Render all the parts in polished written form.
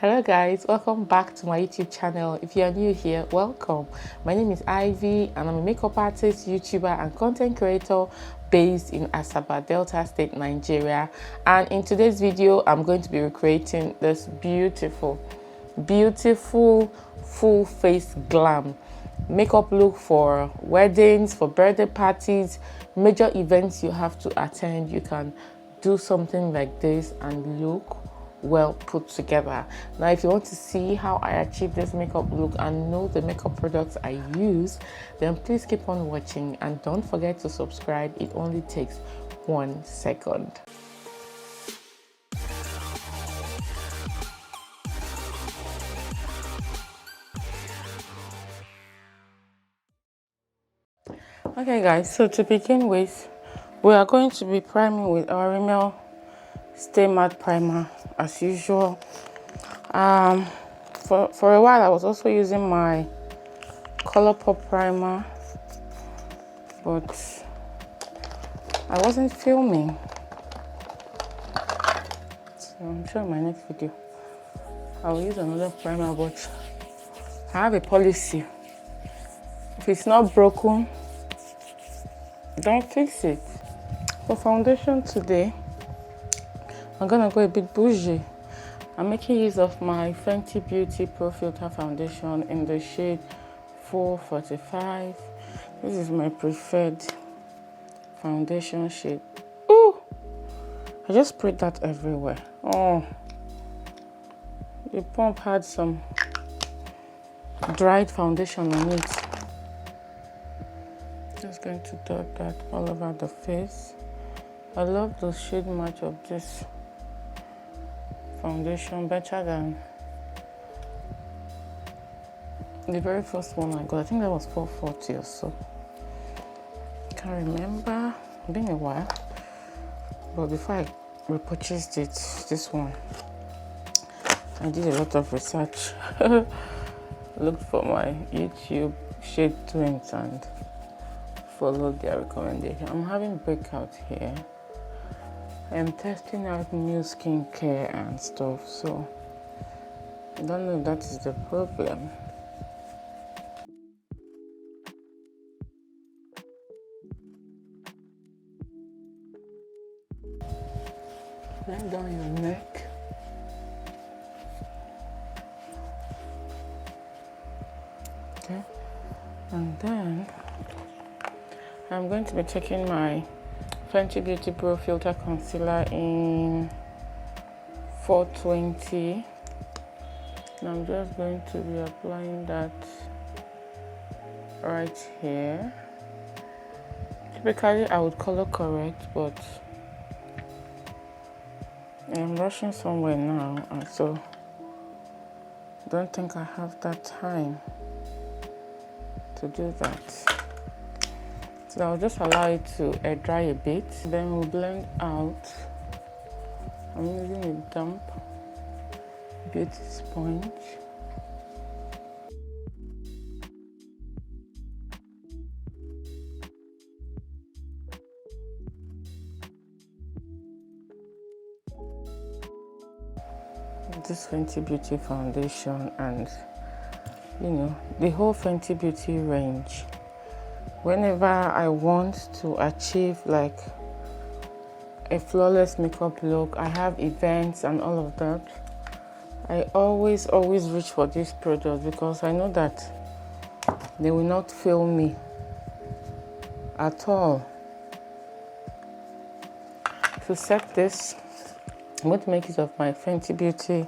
Hello guys, welcome back to my YouTube channel. If you are new here, welcome. My name is Ivy and I'm a makeup artist, YouTuber and content creator based in Asaba, Delta State, Nigeria. And in today's video, I'm going to be recreating this beautiful full face glam makeup look for weddings, for birthday parties, major events you have to attend. You can do something like this and look well put together. Now if you want to see how I achieve this makeup look and know the makeup products I use, then please keep on watching and don't forget to subscribe. It only takes 1 second. Okay guys, so to begin with, we are going to be priming with our Rimmel Stay Matte Primer as usual. For a while I was also using my Colourpop primer, but I wasn't filming, so I'm sure in my next video I'll use another primer. But I have a policy: if it's not broken, don't fix it. For foundation today, I'm gonna go a bit bougie. I'm making use of my Fenty Beauty Pro Filter foundation in the shade 445. This is my preferred foundation shade. Ooh, I just sprayed that everywhere. Oh, the pump had some dried foundation on it. Just going to dot that all over the face. I love the shade match of this foundation, better than the very first one I got. I think that was 440 or so. Can't remember, it's been a while. But before I repurchased it, this one, I did a lot of research. Looked for my YouTube shade twins and followed their recommendation. I'm having breakout here. I'm testing out new skincare and stuff, so I don't know if that is the problem. Blend down your neck. Okay, and then I'm going to be taking my Fenty Beauty Pro Filter Concealer in 420, and I'm just going to be applying that right here. Typically I would color correct, but I'm rushing somewhere now, and so I don't think I have that time to do that. So I'll just allow it to air dry a bit, then we'll blend out. I'm using a damp beauty sponge. This Fenty Beauty foundation, and you know, the whole Fenty Beauty range. Whenever I want to achieve like a flawless makeup look, I have events and all of that, I always reach for this product because I know that they will not fail me at all. To set this, I'm going to make use of my Fenty Beauty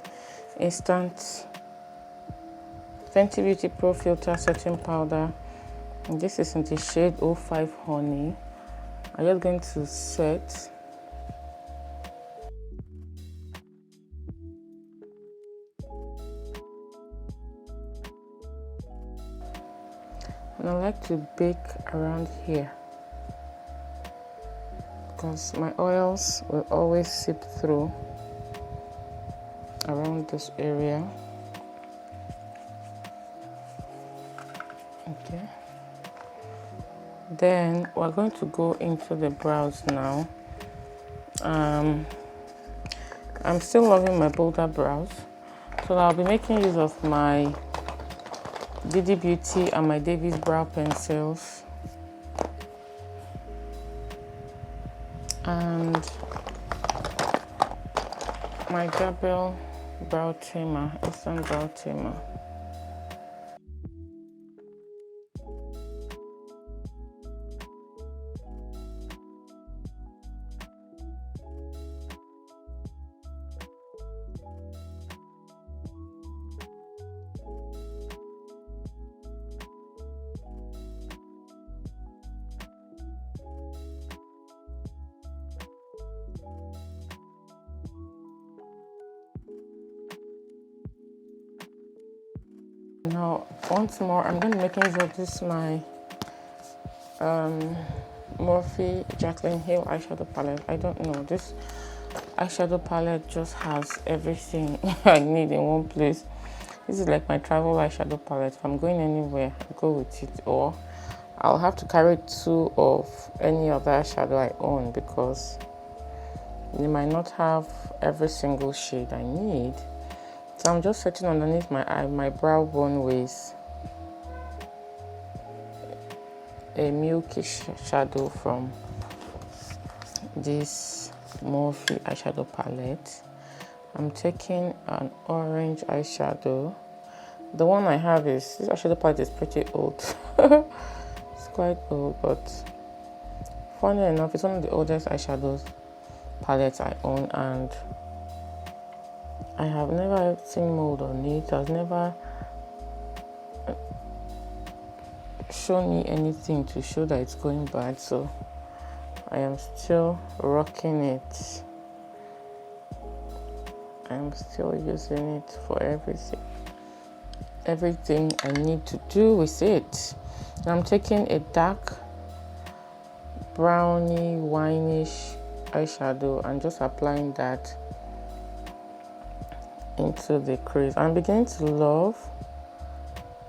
Pro Filter Setting Powder. And this is in the shade 05 Honey. I'm just going to set. And I like to bake around here because my oils will always seep through around this area. Okay. Then we're going to go into the brows now. I'm still loving my bolder brows, So I'll be making use of my Didi Beauty and my Davis brow pencils and my Gabel brow tamer, instant brow tamer. Now, once more, I'm going to be making use of this my Morphe Jaclyn Hill eyeshadow palette. I don't know, this eyeshadow palette just has everything I need in one place. This is like my travel eyeshadow palette. If I'm going anywhere, I go with it, or I'll have to carry 2 of any other eyeshadow I own because they might not have every single shade I need. So I'm just setting underneath my eye, my brow bone with a milky shadow from this Morphe eyeshadow palette. I'm taking an orange eyeshadow. The one I have is, this eyeshadow palette is pretty old. It's quite old, but funny enough, it's one of the oldest eyeshadow palettes I own, and I have never seen mold on it. It has never shown me anything to show that it's going bad, so I am still rocking it. I'm still using it for everything I need to do with it. And I'm taking a dark browny wineish eyeshadow and just applying that into the crease. I'm beginning to love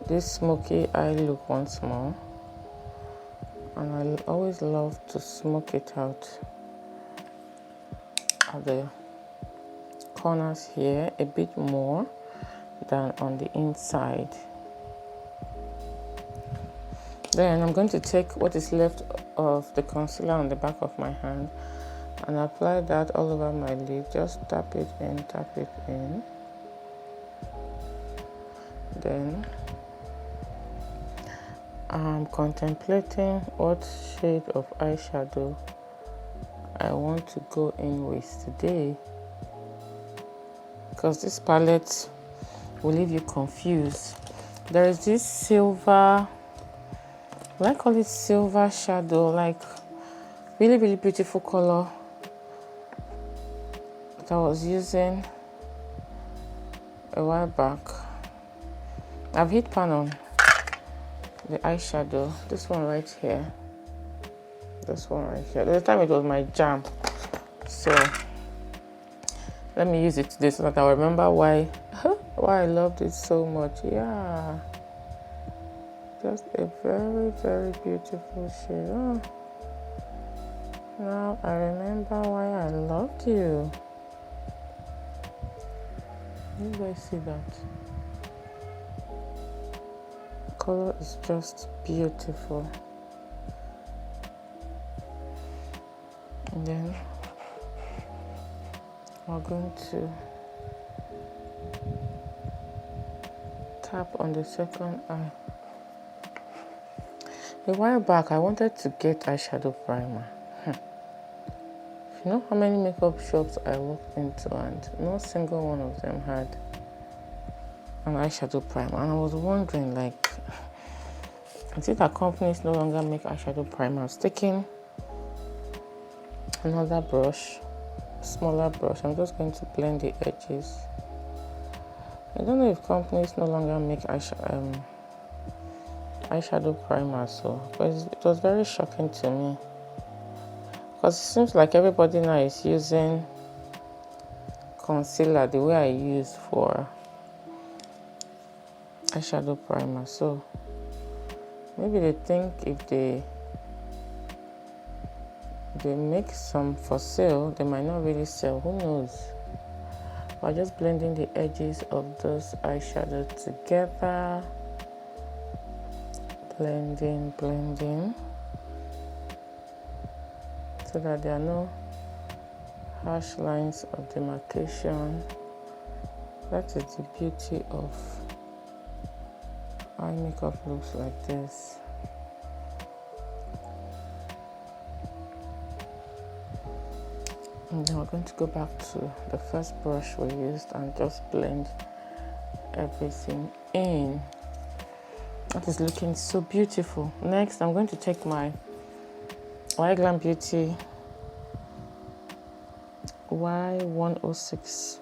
this smoky eye look once more, and I always love to smoke it out at the corners here a bit more than on the inside. Then I'm going to take what is left of the concealer on the back of my hand and apply that all over my lid. Just tap it in, tap it in. Then I'm contemplating what shade of eyeshadow I want to go in with today, because this palette will leave you confused. There is this silver, I call it silver shadow, like really beautiful color that I was using a while back. I've hit pan on the eyeshadow, this one right here, this one right here. At the time it was my jam, so let me use it today so that I'll remember why I loved it so much. Yeah, just a very beautiful shade. Oh, now I remember why I loved you. You guys see that? Color is just beautiful. And then we're going to tap on the second eye. A while back, I wanted to get eyeshadow primer. You know how many makeup shops I walked into and no single one of them had an eyeshadow primer, and I was wondering, like, is it that companies no longer make eyeshadow primers? Taking another brush, smaller brush, I'm just going to blend the edges. I don't know if companies no longer make eyeshadow primers, so but it was very shocking to me, because it seems like everybody now is using concealer the way I use for eyeshadow primer. So maybe they think if they make some for sale, they might not really sell. Who knows? We're just blending the edges of those eyeshadow together. Blending, so that there are no harsh lines of demarcation. That is the beauty of eye makeup looks like this. And then we're going to go back to the first brush we used and just blend everything in. That is looking so beautiful. Next, I'm going to take my White Glam Beauty Y106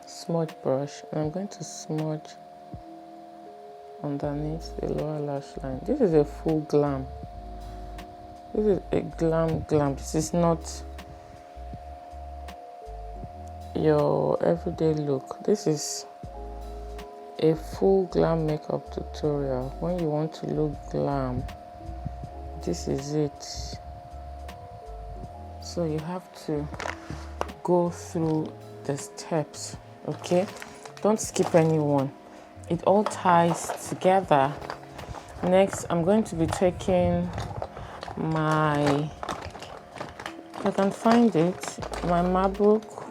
smudge brush, and I'm going to smudge underneath the lower lash line. This is a full glam. This is a glam. This is not your everyday look. This is a full glam makeup tutorial. When you want to look glam, this is it. So you have to go through the steps, okay? Don't skip any one. It all ties together. Next, I'm going to be taking my, if I can find it, my Marbrook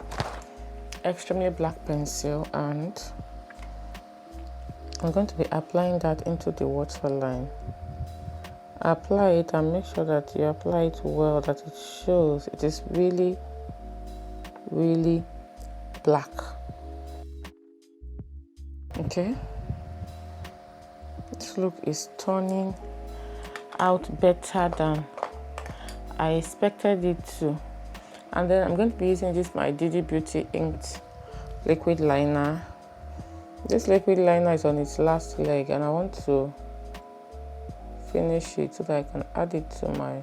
extremely black pencil, and I'm going to be applying that into the waterline. Apply it and make sure that you apply it well, that it shows it is really, really black. Okay, this look is turning out better than I expected it to. And then I'm going to be using this my Didi Beauty inked liquid liner. This liquid liner is on its last leg, and I want to finish it so that I can add it to my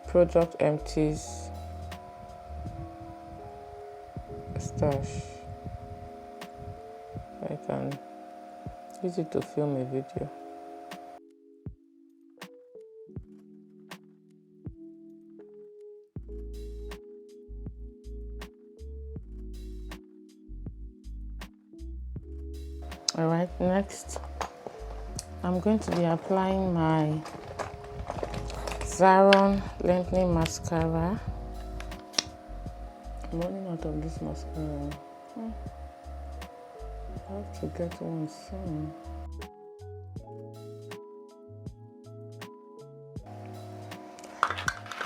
Product Empties stash. I can use it to film a video. Alright, next I'm going to be applying my Zaron Lengthening Mascara. I'm running out of this mascara. I have to get one soon.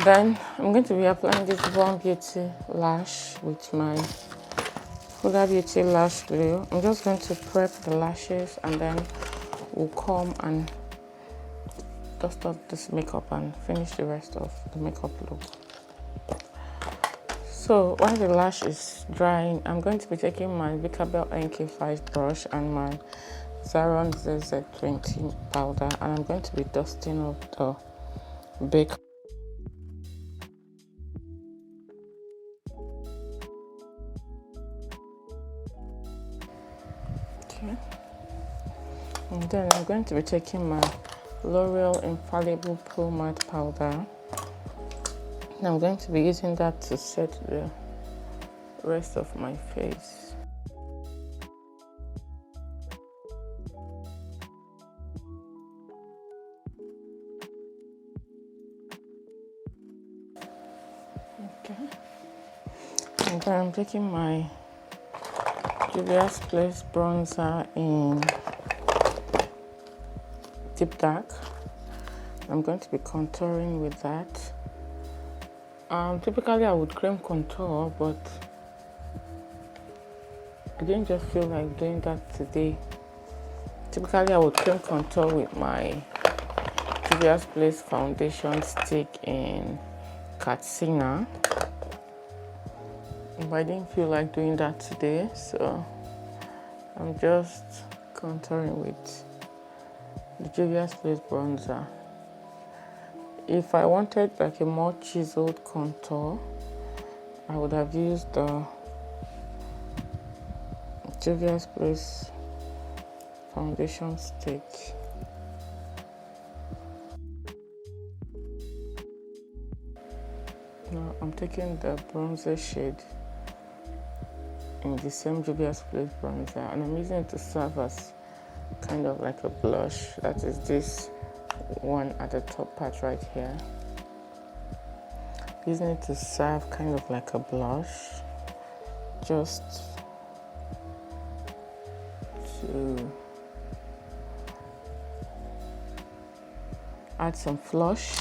Then I'm going to be applying this Brown Beauty lash with my Huda Beauty lash glue. I'm just going to prep the lashes, and then we'll come and dust off this makeup and finish the rest of the makeup look. So while the lash is drying, I'm going to be taking my Vicabel NK5 brush and my Zaron ZZ20 powder, and I'm going to be dusting off the bake. Okay. And then I'm going to be taking my L'Oreal Infallible Pro Matte powder. And I'm going to be using that to set the rest of my face. Okay. And then I'm taking my Juvia's Place bronzer in Deep Dark. I'm going to be contouring with that. Typically I would cream contour, but I didn't just feel like doing that today. Typically I would cream contour with my Juvia's Place foundation stick in Katsina, but I didn't feel like doing that today, so I'm just contouring with the Juvia's Place bronzer. If I wanted like a more chiseled contour, I would have used the Juvia's Place foundation stick. Now I'm taking the bronzer shade in the same dubious place bronzer, and I'm using it to serve as kind of like a blush. That is this one at the top part right here. Using it to serve kind of like a blush, just to add some flush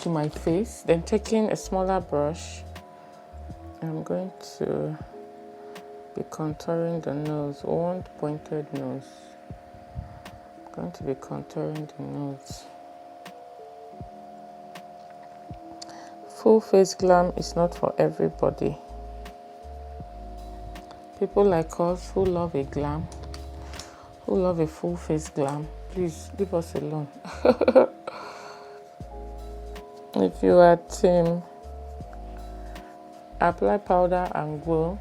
to my face. Then taking a smaller brush, I'm going to be contouring the nose, one pointed nose. I'm going to be contouring the nose. Full face glam is not for everybody. People like us who love a glam, who love a full face glam, please leave us alone. If you are team apply powder and glow,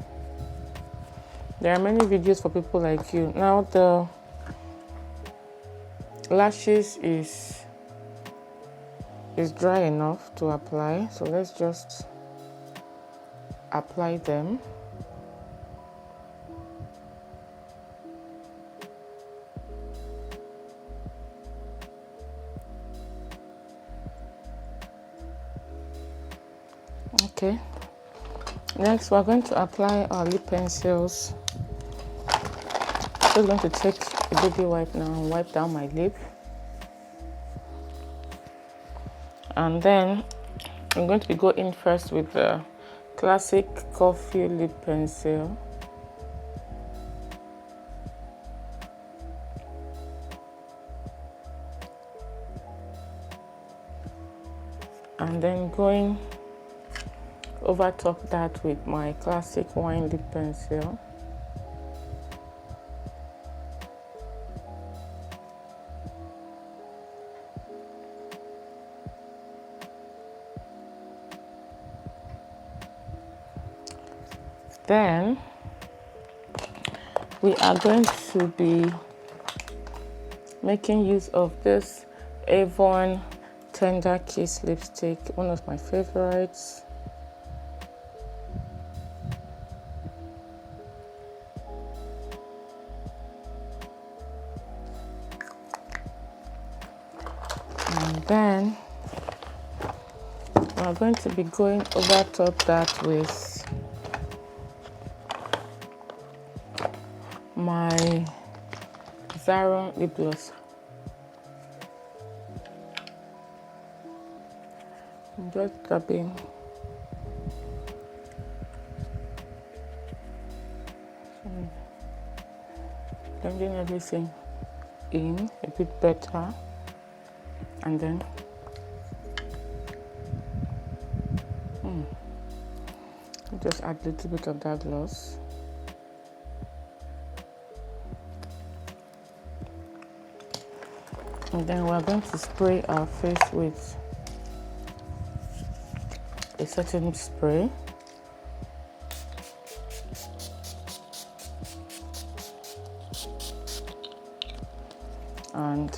there are many videos for people like you. Now the lashes is dry enough to apply, so let's just apply them. Okay, next we're going to apply our lip pencils. I'm going to take a baby wipe now and wipe down my lip. And then I'm going to be going first with the classic coffee lip pencil. And then going over top that with my classic wine lip pencil. Then we are going to be making use of this Avon Tender Kiss lipstick, one of my favorites. And then we're going to be going over top that with my Zaron lip gloss. I'm just tapping. Blending everything in a bit better, and then just add a little bit of that gloss. And then we're going to spray our face with a certain spray. And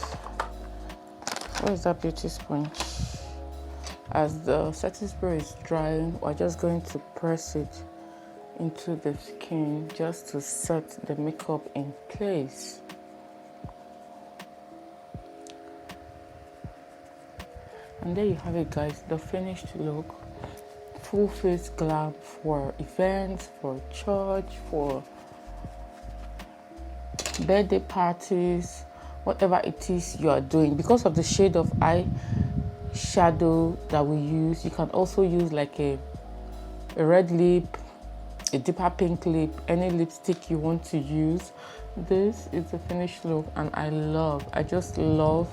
where is that beauty sponge? As the setting spray is drying, we're just going to press it into the skin just to set the makeup in place. And there you have it, guys, the finished look. Full face glam for events, for church, for birthday parties, whatever it is you are doing. Because of the shade of eye shadow that we use, you can also use like a red lip, a deeper pink lip, any lipstick you want to use. This is the finished look, and I just love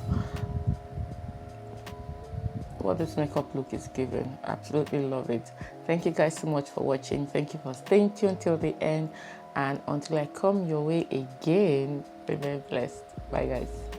what this makeup look is giving. Absolutely love it. Thank you guys so much for watching. Thank you for staying tuned till the end, and until I come your way again, be very blessed. Bye guys.